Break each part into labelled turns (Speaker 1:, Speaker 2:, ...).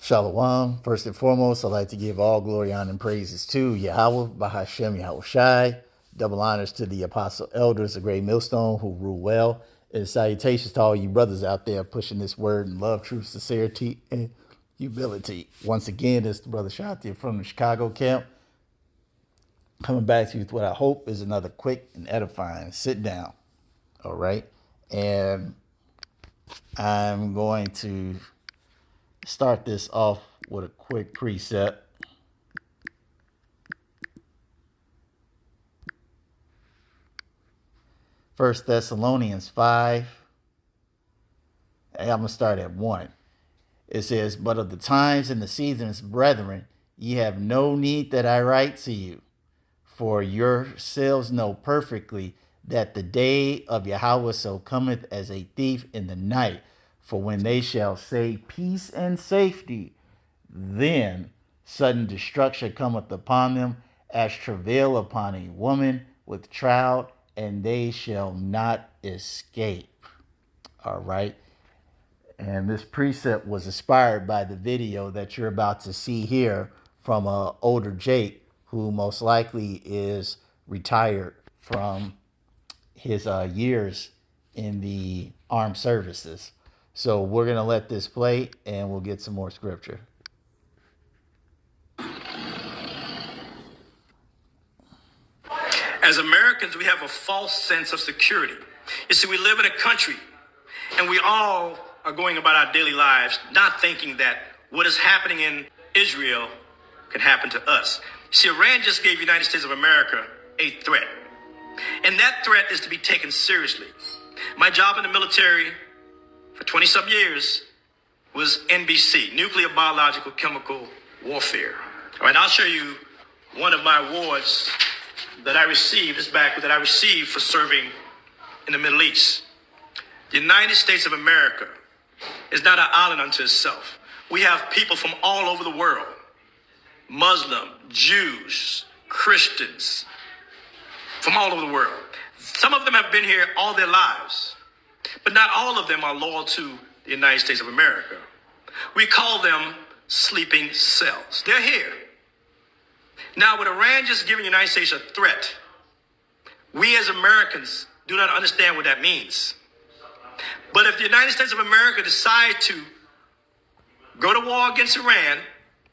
Speaker 1: Shalom. First and foremost, I'd like to give all glory, honor, and praises to Yahweh, Bahashem, Yahweh Shai. Double honors to the apostle elders, the great millstone who rule well. And salutations to all you brothers out there pushing this word in love, truth, sincerity, and humility. Once again, it's the brother Shati from the Chicago camp. Coming back to you with what I hope is another quick and edifying sit down. All right. And I'm going to start this off with a quick precept. First Thessalonians 5. I'm going to start at 1. It says, "But of the times and the seasons, brethren, ye have no need that I write to you. For yourselves know perfectly that the day of Yahweh so cometh as a thief in the night. For when they shall say peace and safety, then sudden destruction cometh upon them, as travail upon a woman with child, and they shall not escape." All right. And this precept was inspired by the video that you're about to see here from older Jake, who most likely is retired from his years in the armed services. So we're going to let this play and we'll get some more scripture.
Speaker 2: As Americans, we have a false sense of security. You see, we live in a country and we all are going about our daily lives not thinking that what is happening in Israel can happen to us. See, Iran just gave the United States of America a threat. And that threat is to be taken seriously. My job in the military for 20-some years was NBC, Nuclear, Biological, Chemical Warfare. All right, I'll show you one of my awards that I received, that I received for serving in the Middle East. The United States of America is not an island unto itself. We have people from all over the world. Muslim, Jews, Christians, from all over the world. Some of them have been here all their lives, but not all of them are loyal to the United States of America. We call them sleeping cells. They're here. Now, with Iran just giving the United States a threat, we as Americans do not understand what that means. But if the United States of America decide to go to war against Iran,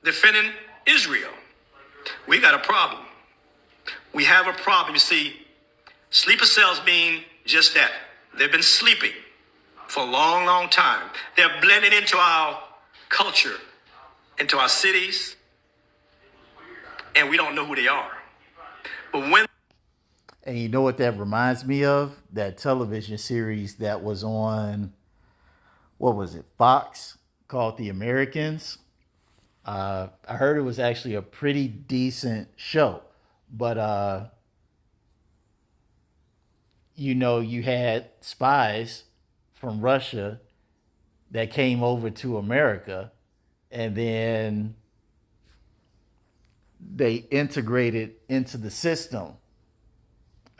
Speaker 2: defending Israel, we got a problem. We have a problem. You see, sleeper cells mean just that. They've been sleeping for a long, long time. They're blending into our culture, into our cities, and we don't know who they are. But when...
Speaker 1: And you know what that reminds me of? That television series that was on, what was it, Fox, called The Americans. I heard it was actually a pretty decent show. But, you had spies from Russia that came over to America, and then they integrated into the system.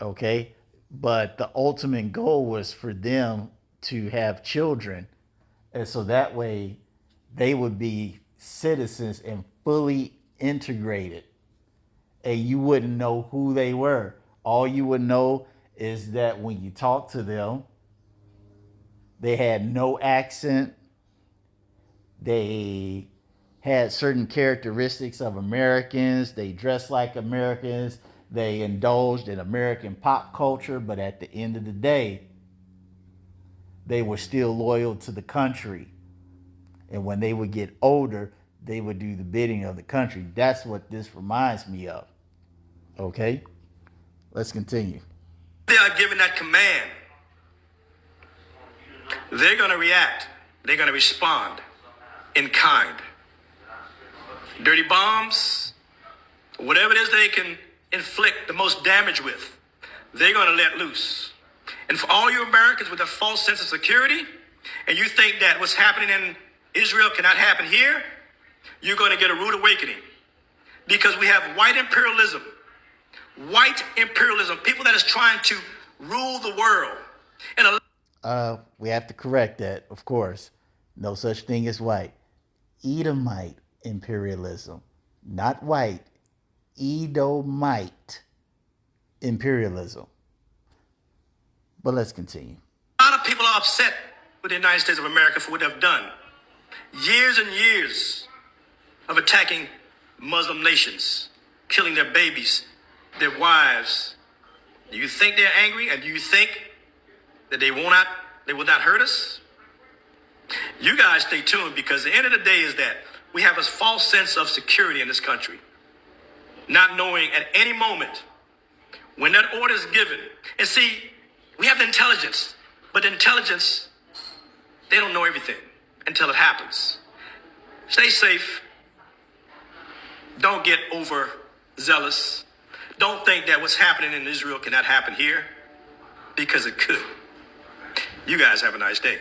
Speaker 1: Okay. But the ultimate goal was for them to have children. And so that way they would be citizens and fully integrated. And you wouldn't know who they were. All you would know is that when you talk to them, they had no accent. They had certain characteristics of Americans. They dressed like Americans. They indulged in American pop culture. But at the end of the day, they were still loyal to the country. And when they would get older, they would do the bidding of the country. That's what this reminds me of. Okay? Let's continue.
Speaker 2: They are given that command. They're going to react. They're going to respond in kind. Dirty bombs, whatever it is they can inflict the most damage with, they're going to let loose. And for all you Americans with a false sense of security, and you think that what's happening in Israel cannot happen here, you're going to get a rude awakening. Because we have white imperialism, people that is trying to rule the world. And
Speaker 1: we have to correct that, of course. No such thing as white. Edomite imperialism, not white, Edomite imperialism. But let's continue.
Speaker 2: A lot of people are upset with the United States of America for what they've done. Years and years of attacking Muslim nations, killing their babies, their wives. Do you think they're angry? And do you think that they will not hurt us? You guys stay tuned, because the end of the day is that we have a false sense of security in this country, not knowing at any moment when that order is given. And see, we have the intelligence, but the intelligence, they don't know everything until it happens. Stay safe. Don't get overzealous. Don't think that what's happening in Israel cannot happen here, because it could. You guys have a nice day.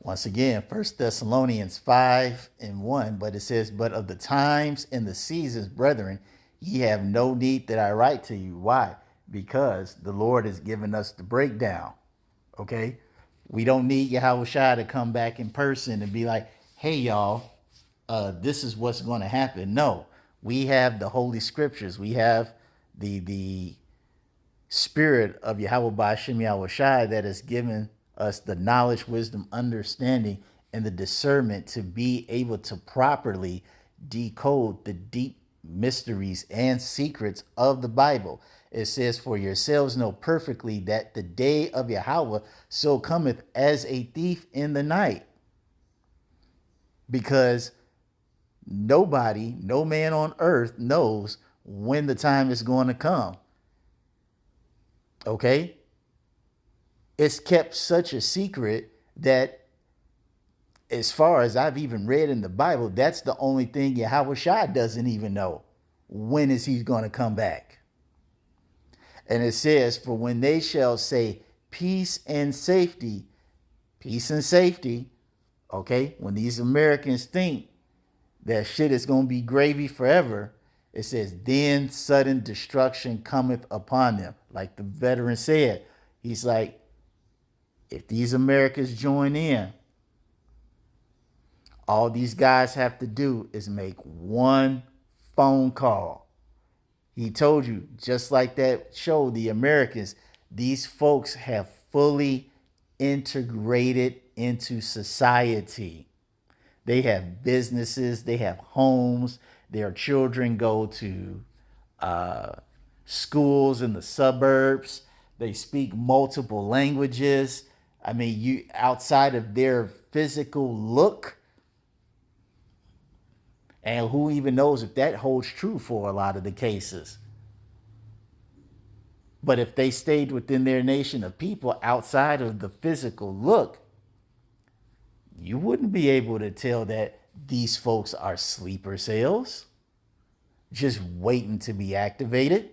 Speaker 1: Once again, 1 Thessalonians 5:1, but it says, but of the times and the seasons, brethren, ye have no need that I write to you. Why? Because the Lord has given us the breakdown. Okay? We don't need Yahushua to come back in person and be like, hey, y'all, this is what's going to happen. No, we have the Holy Scriptures. We have the Spirit of Yahweh Ba'ashem Yahushua that has given us the knowledge, wisdom, understanding, and the discernment to be able to properly decode the deep mysteries and secrets of the Bible. It says, for yourselves know perfectly that the day of Yahweh so cometh as a thief in the night. Because nobody, no man on earth knows when the time is going to come. Okay? It's kept such a secret that, as far as I've even read in the Bible, that's the only thing Yahushua doesn't even know. When is he going to come back? And it says, for when they shall say peace and safety, okay, when these Americans think that shit is going to be gravy forever, it says, then sudden destruction cometh upon them. Like the veteran said, he's like, if these Americans join in, all these guys have to do is make one phone call. He told you, just like that show, The Americans, these folks have fully integrated into society. They have businesses, they have homes, their children go to schools in the suburbs. They speak multiple languages. I mean, you outside of their physical look, and who even knows if that holds true for a lot of the cases. But if they stayed within their nation of people outside of the physical look, you wouldn't be able to tell that these folks are sleeper cells, just waiting to be activated.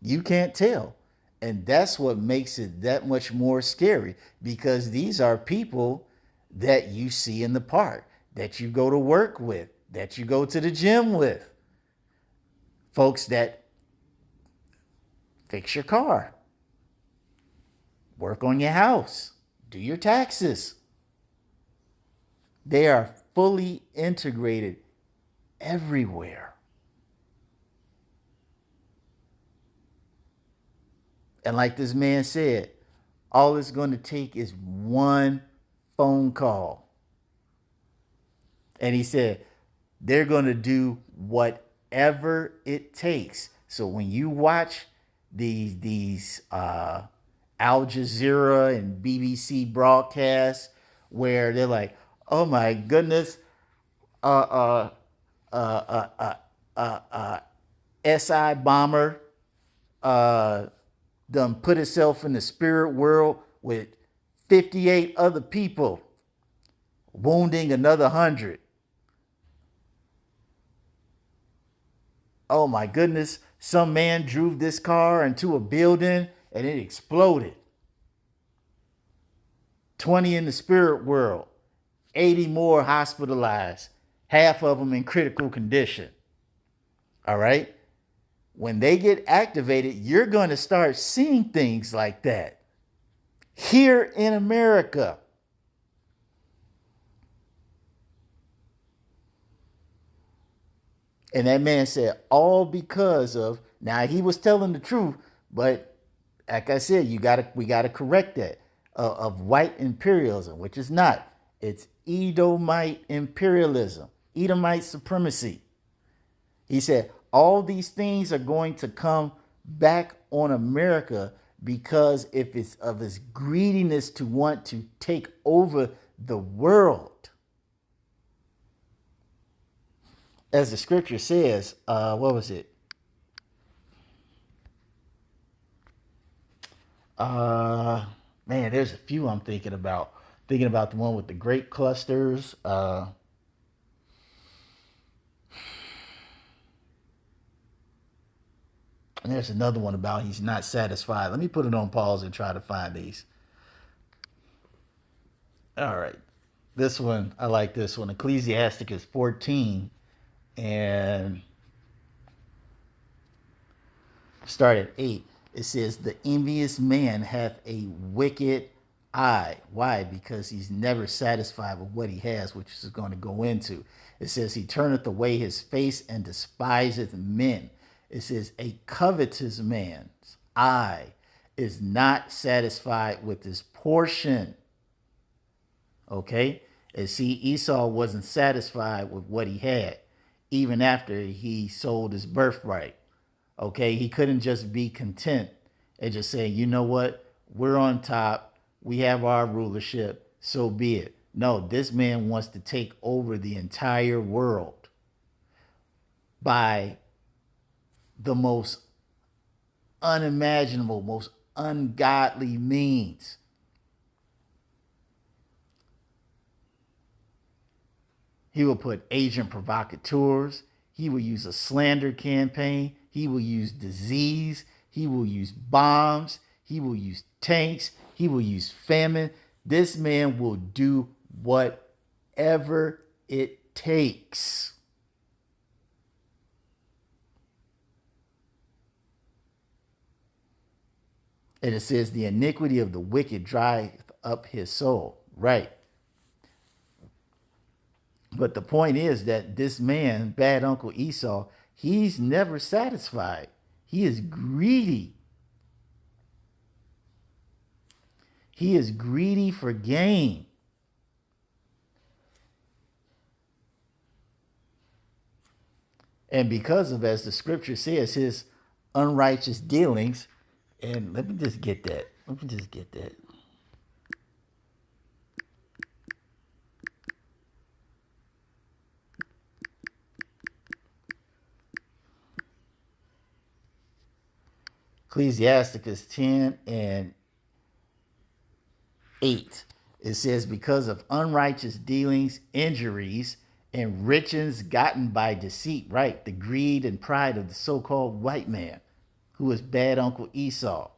Speaker 1: You can't tell. And that's what makes it that much more scary, because these are people that you see in the park, that you go to work with, that you go to the gym with. Folks that fix your car, work on your house, do your taxes. They are fully integrated everywhere. And like this man said, all it's going to take is one phone call. And he said, they're going to do whatever it takes. So when you watch these Al Jazeera and BBC broadcasts where they're like, oh my goodness, SI bomber, done put itself in the spirit world with 58 other people, wounding another 100. Oh my goodness, some man drove this car into a building and it exploded. 20 in the spirit world, 80 more hospitalized, half of them in critical condition. All right. When they get activated, you're going to start seeing things like that here in America. And that man said, all because of, now he was telling the truth, but like I said, we gotta correct that, of white imperialism, which is not. It's Edomite imperialism, Edomite supremacy. He said all these things are going to come back on America because if it's of its greediness to want to take over the world. As the scripture says, what was it? Man, there's a few I'm thinking about. Thinking about the one with the grape clusters. And there's another one about he's not satisfied. Let me put it on pause and try to find these. All right. This one, I like this one. Ecclesiasticus 14 and start at 8. It says, the envious man hath a wicked eye. Why? Because he's never satisfied with what he has, which is going to go into. It says, he turneth away his face and despiseth men. It says, a covetous man's eye is not satisfied with his portion. Okay? And see, Esau wasn't satisfied with what he had, even after he sold his birthright. Okay? He couldn't just be content and just say, you know what? We're on top. We have our rulership. So be it. No, this man wants to take over the entire world by the most unimaginable, most ungodly means. He will put agent provocateurs. He will use a slander campaign. He will use disease. He will use bombs. He will use tanks. He will use famine. This man will do whatever it takes. And it says, the iniquity of the wicked drieth up his soul. Right. But the point is that this man, bad Uncle Esau, he's never satisfied. He is greedy. He is greedy for gain. And because of, as the scripture says, his unrighteous dealings, and let me just get that. Ecclesiasticus 10 and 8. It says, because of unrighteous dealings, injuries, and riches gotten by deceit, right? The greed and pride of the so-called white man, who is bad Uncle Esau.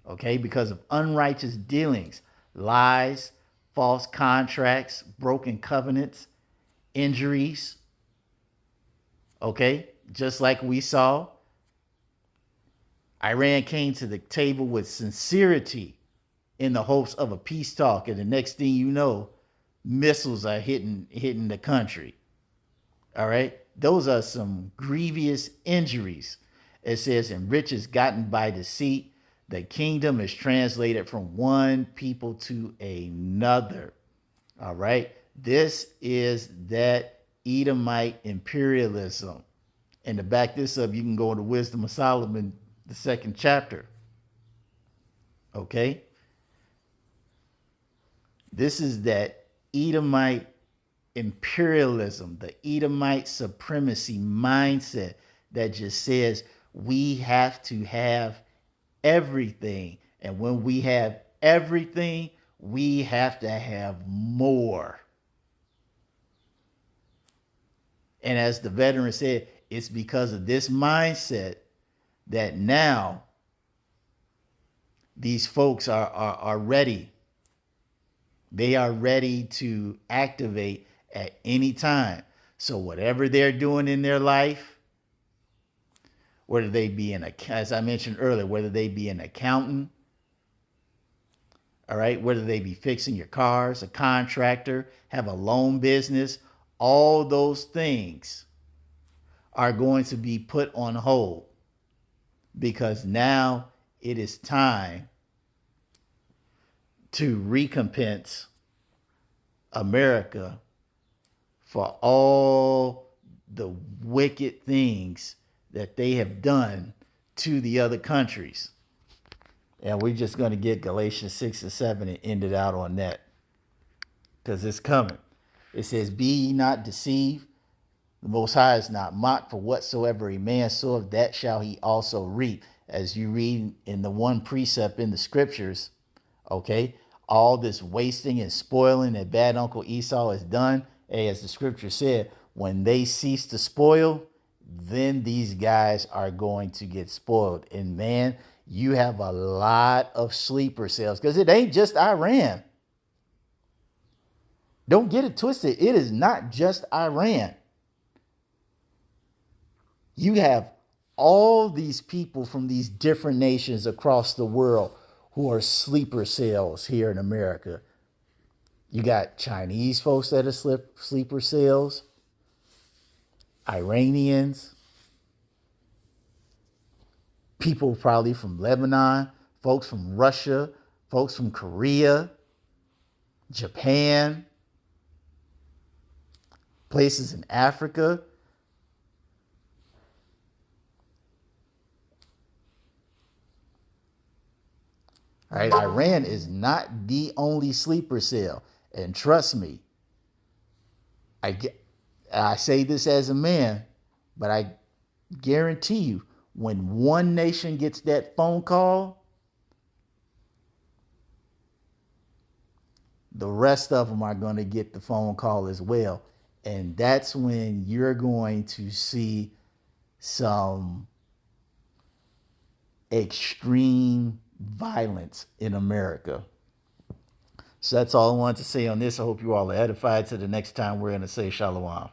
Speaker 1: Okay, because of unrighteous dealings, lies, false contracts, broken covenants, injuries. Okay, just like we saw, Iran came to the table with sincerity in the hopes of a peace talk, and the next thing you know, missiles are hitting the country. All right, those are some grievous injuries. It says, and riches gotten by deceit, the kingdom is translated from one people to another. All right, this is that Edomite imperialism. And to back this up, you can go to Wisdom of Solomon, the 2nd chapter. Okay, this is that Edomite imperialism, the Edomite supremacy mindset that just says we have to have everything. And when we have everything, we have to have more. And as the veteran said, it's because of this mindset that now these folks are ready. They are ready to activate at any time. So whatever they're doing in their life, whether they be as I mentioned earlier, whether they be an accountant, all right, whether they be fixing your cars, a contractor, have a loan business, all those things are going to be put on hold because now it is time to recompense America for all the wicked things that they have done to the other countries. And we're just going to get Galatians 6 and 7 and end it out on that because it's coming. It says, be ye not deceived. The Most High is not mocked, for whatsoever a man soweth, that shall he also reap. As you read in the one precept in the scriptures, okay, all this wasting and spoiling that bad Uncle Esau has done, as the scripture said, when they cease to spoil, then these guys are going to get spoiled. And man, you have a lot of sleeper cells because it ain't just Iran. Don't get it twisted. It is not just Iran. You have all these people from these different nations across the world who are sleeper cells here in America. You got Chinese folks that are sleeper cells, Iranians, people probably from Lebanon, folks from Russia, folks from Korea, Japan, places in Africa. All right, Iran is not the only sleeper cell. And trust me, I say this as a man, but I guarantee you, when one nation gets that phone call, the rest of them are going to get the phone call as well. And that's when you're going to see some extreme violence in America. So that's all I wanted to say on this. I hope you all are edified. Till the next time, we're going to say shalom.